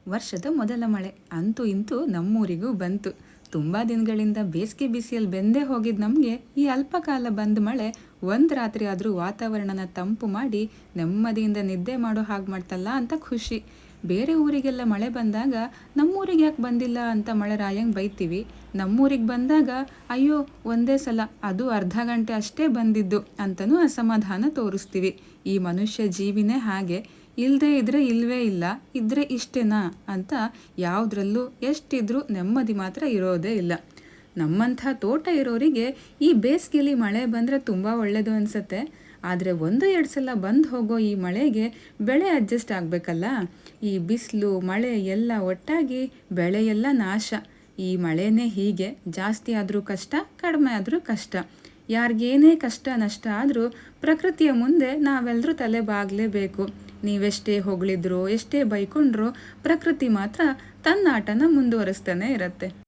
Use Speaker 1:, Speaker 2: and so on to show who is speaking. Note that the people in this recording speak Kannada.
Speaker 1: ವರ್ಷದ ಮೊದಲ ಮಳೆ ಅಂತೂ ಇಂತೂ ನಮ್ಮೂರಿಗೂ ಬಂತು. ತುಂಬ ದಿನಗಳಿಂದ ಬೇಸಿಗೆ ಬಿಸಿಯಲ್ಲಿ ಬೆಂದೇ ಹೋಗಿದ್ದು ನಮಗೆ ಈ ಅಲ್ಪಕಾಲ ಬಂದ ಮಳೆ ಒಂದು ರಾತ್ರಿ ಆದರೂ ವಾತಾವರಣನ ತಂಪು ಮಾಡಿ ನೆಮ್ಮದಿಯಿಂದ ನಿದ್ದೆ ಮಾಡೋ ಹಾಗೆ ಮಾಡ್ತಲ್ಲ ಅಂತ ಖುಷಿ. ಬೇರೆ ಊರಿಗೆಲ್ಲ ಮಳೆ ಬಂದಾಗ ನಮ್ಮೂರಿಗೆ ಯಾಕೆ ಬಂದಿಲ್ಲ ಅಂತ ಮಳೆ ರಾಯಂಗೆ ಬೈತೀವಿ. ನಮ್ಮೂರಿಗೆ ಬಂದಾಗ ಅಯ್ಯೋ ಒಂದೇ ಸಲ ಅದು ಅರ್ಧ ಗಂಟೆ ಅಷ್ಟೇ ಬಂದಿದ್ದು ಅಂತಲೂ ಅಸಮಾಧಾನ ತೋರಿಸ್ತೀವಿ. ಈ ಮನುಷ್ಯ ಜೀವಿನೇ ಹಾಗೆ, ಇಲ್ಲದೆ ಇದ್ರೆ ಇಲ್ಲವೇ ಇಲ್ಲ, ಇದ್ರೆ ಇಷ್ಟೇನಾ ಅಂತ ಯಾವುದ್ರಲ್ಲೂ ಎಷ್ಟಿದ್ರೂ ನೆಮ್ಮದಿ ಮಾತ್ರ ಇರೋದೇ ಇಲ್ಲ. ನಮ್ಮಂಥ ತೋಟ ಇರೋರಿಗೆ ಈ ಬೇಸಿಗೆಯಲ್ಲಿ ಮಳೆ ಬಂದರೆ ತುಂಬ ಒಳ್ಳೆಯದು ಅನಿಸುತ್ತೆ. ಆದರೆ 1-2 ಸಲ ಬಂದು ಹೋಗೋ ಈ ಮಳೆಗೆ ಬೆಳೆ ಅಡ್ಜಸ್ಟ್ ಆಗಬೇಕಲ್ಲ. ಈ ಬಿಸಿಲು ಮಳೆ ಎಲ್ಲ ಒಟ್ಟಾಗಿ ಬೆಳೆಯೆಲ್ಲ ನಾಶ. ಈ ಮಳೆನೇ ಹೀಗೆ, ಜಾಸ್ತಿ ಆದರೂ ಕಷ್ಟ, ಕಡಿಮೆ ಆದರೂ ಕಷ್ಟ. ಯಾರಿಗೇನೇ ಕಷ್ಟ ನಷ್ಟ ಆದರೂ ಪ್ರಕೃತಿಯ ಮುಂದೆ ನಾವೆಲ್ಲರೂ ತಲೆ ಬಾಗಲೇಬೇಕು. ನೀವೆಷ್ಟೇ ಹೊಗಳಿದ್ರೋ ಎಷ್ಟೇ ಬೈಕೊಂಡ್ರೋ ಪ್ರಕೃತಿ ಮಾತ್ರ ತನ್ನ ಆಟನ ಮುಂದುವರಿಸ್ತಾನೆ ಇರುತ್ತೆ.